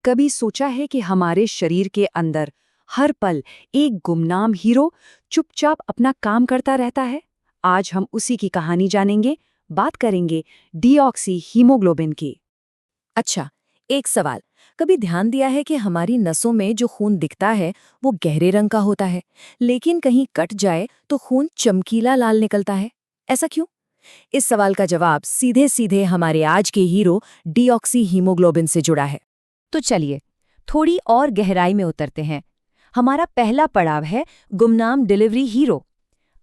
कभी सोचा है कि हमारे शरीर के अंदर हर पल एक गुमनाम हीरो चुपचाप अपना काम करता रहता है? आज हम उसी की कहानी जानेंगे, बात करेंगे डीऑक्सी हीमोग्लोबिन की। अच्छा, एक सवाल। कभी ध्यान दिया है कि हमारी नसों में जो खून दिखता है वो गहरे रंग का होता है, लेकिन कहीं कट जाए तो खून चमकीला लाल निकलता है? ऐसा क्यों? इस सवाल का जवाब सीधे सीधे हमारे आज के हीरो डीऑक्सी हीमोग्लोबिन से जुड़ा है। तो चलिए थोड़ी और गहराई में उतरते हैं। हमारा पहला पड़ाव है गुमनाम डिलीवरी हीरो।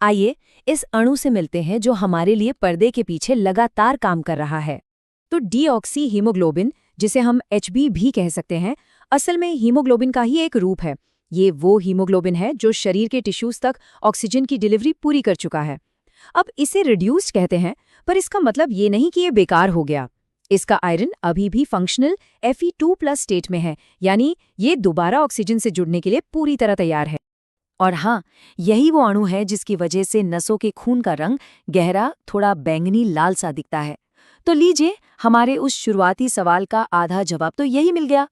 आइए इस अणु से मिलते हैं जो हमारे लिए पर्दे के पीछे लगातार काम कर रहा है। तो डीऑक्सी हीमोग्लोबिन, जिसे हम एचबी भी कह सकते हैं, असल में हीमोग्लोबिन का ही एक रूप है। ये वो हीमोग्लोबिन है जो शरीर के टिश्यूज तक ऑक्सीजन की डिलीवरी पूरी कर चुका है। अब इसे रिड्यूस्ड कहते हैं, पर इसका मतलब ये नहीं कि ये बेकार हो गया। इसका आयरन अभी भी फंक्शनल Fe2+ स्टेट में है, यानी ये दोबारा ऑक्सीजन से जुड़ने के लिए पूरी तरह तैयार है। और हाँ, यही वो अणु है जिसकी वजह से नसों के खून का रंग गहरा, थोड़ा बैंगनी लाल सा दिखता है। तो लीजिए, हमारे उस शुरुआती सवाल का आधा जवाब तो यही मिल गया।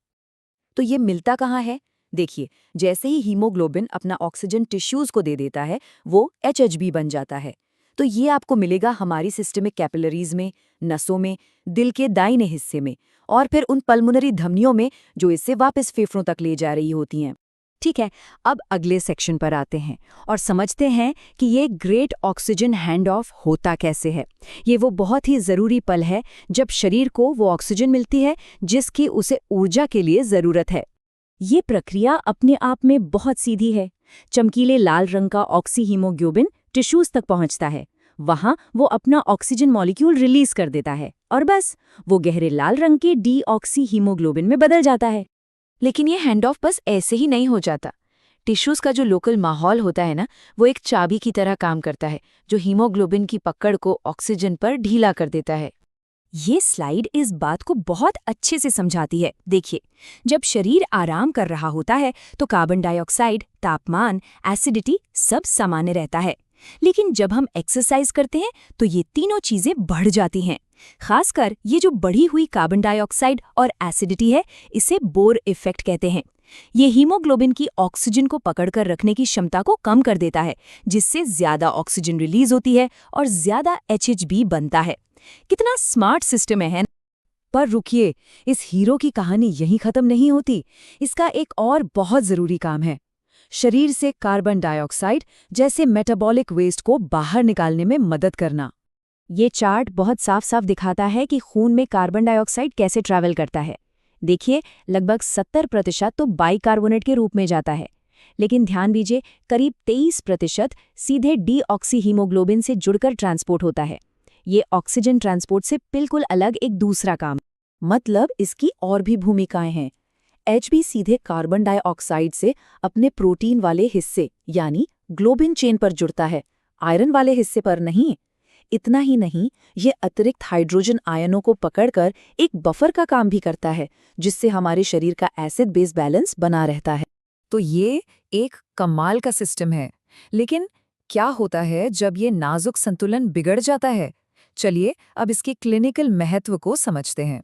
तो ये मिलता कहाँ है? देखिए, जैसे ही हीमोग्लोबिन अपना ऑक्सीजन टिश्यूज को दे देता है, वो HHB बन जाता है। तो ये आपको मिलेगा हमारी सिस्टमिक कैपिलरीज में, नसों में, दिल के दाहिने हिस्से में, और फिर उन पल्मोनरी धमनियों में जो इससे वापस फेफड़ों तक ले जा रही होती हैं। ठीक है, अब अगले सेक्शन पर आते हैं और समझते हैं कि ये ग्रेट ऑक्सीजन हैंड ऑफ होता कैसे है। ये वो बहुत ही ज़रूरी पल है जब शरीर को वो ऑक्सीजन मिलती है जिसकी उसे ऊर्जा के लिए ज़रूरत है। ये प्रक्रिया अपने आप में बहुत सीधी है। चमकीले लाल रंग का ऑक्सी हीमोग्लोबिन टिश्यूज तक पहुंचता है। वहां वो अपना ऑक्सीजन मॉलिक्यूल रिलीज कर देता है और बस वो गहरे लाल रंग के डीऑक्सी हीमोग्लोबिन में बदल जाता है। लेकिन ये हैंड ऑफ बस ऐसे ही नहीं हो जाता। टिश्यूज का जो लोकल माहौल होता है ना, वो एक चाबी की तरह काम करता है जो हीमोग्लोबिन की पकड़ को ऑक्सीजन पर ढीला कर देता है। ये स्लाइड इस बात को बहुत अच्छे से समझाती है। देखिए, जब शरीर आराम कर रहा होता है तो कार्बन डाइऑक्साइड, तापमान, एसिडिटी सब सामान्य रहता है। लेकिन जब हम एक्सरसाइज करते हैं तो ये तीनों चीजें बढ़ जाती हैं। खासकर ये जो बढ़ी हुई कार्बन डाइऑक्साइड और एसिडिटी है, इसे बोर इफेक्ट कहते हैं। ये हीमोग्लोबिन की ऑक्सीजन को पकड़कर रखने की क्षमता को कम कर देता है, जिससे ज्यादा ऑक्सीजन रिलीज होती है और ज्यादा HHB बनता है। कितना स्मार्ट सिस्टम है। पर रुकिए, इस हीरो की कहानी यहीं खत्म नहीं होती। इसका एक और बहुत जरूरी काम है, शरीर से कार्बन डाइऑक्साइड जैसे मेटाबॉलिक वेस्ट को बाहर निकालने में मदद करना। ये चार्ट बहुत साफ साफ दिखाता है कि खून में कार्बन डाइऑक्साइड कैसे ट्रैवल करता है। देखिए, लगभग 70% तो बाइकार्बोनेट के रूप में जाता है। लेकिन ध्यान दीजिए, करीब 23% सीधे डीऑक्सी हीमोग्लोबिन से जुड़कर ट्रांसपोर्ट होता है। ये ऑक्सीजन ट्रांसपोर्ट से बिल्कुल अलग एक दूसरा काम। मतलब इसकी और भी भूमिकाएं हैं। HB सीधे कार्बन डाइऑक्साइड से अपने प्रोटीन वाले हिस्से यानी ग्लोबिन चेन पर जुड़ता है, आयरन वाले हिस्से पर नहीं। इतना ही नहीं, ये अतिरिक्त हाइड्रोजन आयनों को पकड़कर एक बफर का काम भी करता है, जिससे हमारे शरीर का एसिड बेस बैलेंस बना रहता है। तो ये एक कमाल का सिस्टम है। लेकिन क्या होता है जब ये नाजुक संतुलन बिगड़ जाता है? चलिए अब इसके क्लिनिकल महत्व को समझते हैं।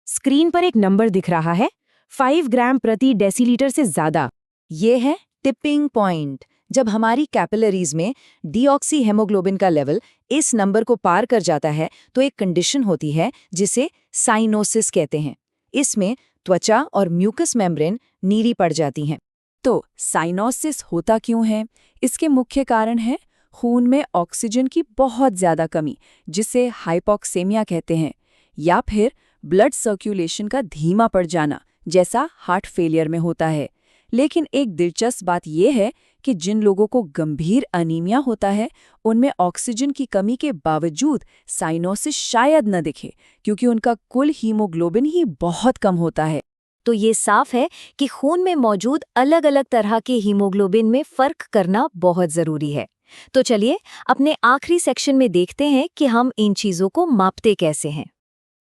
स्क्रीन पर एक नंबर दिख रहा है, 5 ग्राम प्रति डेसीलीटर से ज्यादा। ये है टिपिंग पॉइंट। जब हमारी कैपिलरीज में डीऑक्सी हेमोग्लोबिन का लेवल इस नंबर को पार कर जाता है तो एक कंडीशन होती है जिसे साइनोसिस कहते हैं। इसमें त्वचा और म्यूकस मेम्ब्रेन नीली पड़ जाती हैं। तो साइनोसिस होता क्यों है? इसके मुख्य कारण है खून में ऑक्सीजन की बहुत ज्यादा कमी, जिसे हाइपोक्सेमिया कहते हैं, या फिर ब्लड सर्कुलेशन का धीमा पड़ जाना, जैसा हार्ट फेलियर में होता है। लेकिन एक दिलचस्प बात यह है कि जिन लोगों को गंभीर अनीमिया होता है, उनमें ऑक्सीजन की कमी के बावजूद साइनोसिस शायद न दिखे, क्योंकि उनका कुल हीमोग्लोबिन ही बहुत कम होता है। तो ये साफ है कि खून में मौजूद अलग अलग तरह के हीमोग्लोबिन में फर्क करना बहुत जरूरी है। तो चलिए अपने आखिरी सेक्शन में देखते हैं कि हम इन चीजों को मापते कैसे हैं।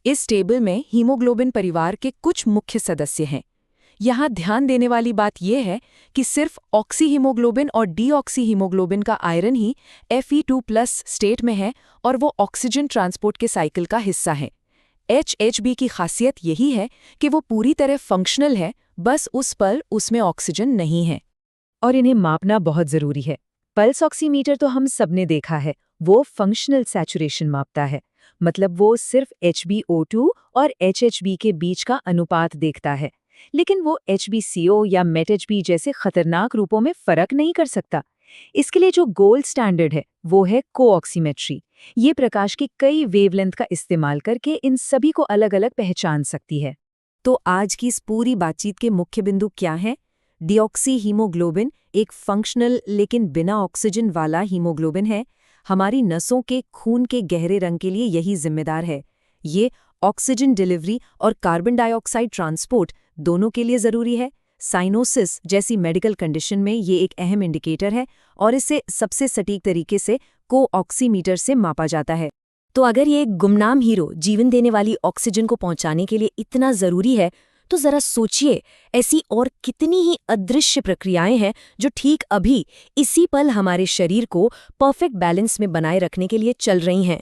इस टेबल में हीमोग्लोबिन परिवार के कुछ मुख्य सदस्य हैं। यहाँ ध्यान देने वाली बात यह है कि सिर्फ ऑक्सी हीमोग्लोबिन और डीऑक्सी हीमोग्लोबिन का आयरन ही Fe2+ स्टेट में है और वो ऑक्सीजन ट्रांसपोर्ट के साइकिल का हिस्सा है। HHB की खासियत यही है कि वो पूरी तरह फंक्शनल है, बस उस पल उसमें ऑक्सीजन नहीं है। और इन्हें मापना बहुत जरूरी है। पल्स ऑक्सीमीटर तो हम सबने देखा है, वो फंक्शनल सैचुरेशन मापता है, मतलब वो सिर्फ HbO2 और HHB के बीच का अनुपात देखता है, लेकिन वो HbCO या MetHB जैसे खतरनाक रूपों में फर्क नहीं कर सकता। इसके लिए जो गोल्ड स्टैंडर्ड है वो है कोऑक्सीमेट्री। ये प्रकाश की कई वेवलेंथ का इस्तेमाल करके इन सभी को अलग-अलग पहचान सकती है। तो आज की इस पूरी बातचीत के मुख्य बिंदु क्या हैं? डीऑक्सी हीमोग्लोबिन एक फंक्शनल लेकिन बिना ऑक्सीजन वाला हीमोग्लोबिन है। हमारी नसों के खून के गहरे रंग के लिए यही जिम्मेदार है। ये ऑक्सीजन डिलीवरी और कार्बन डाइऑक्साइड ट्रांसपोर्ट दोनों के लिए ज़रूरी है। साइनोसिस जैसी मेडिकल कंडीशन में ये एक अहम इंडिकेटर है और इसे सबसे सटीक तरीके से कोऑक्सीमीटर से मापा जाता है। तो अगर ये एक गुमनाम हीरो जीवन देने वाली ऑक्सीजन को पहुंचाने के लिए इतना जरूरी है, तो जरा सोचिए ऐसी और कितनी ही अदृश्य प्रक्रियाएं हैं जो ठीक अभी इसी पल हमारे शरीर को परफेक्ट बैलेंस में बनाए रखने के लिए चल रही हैं।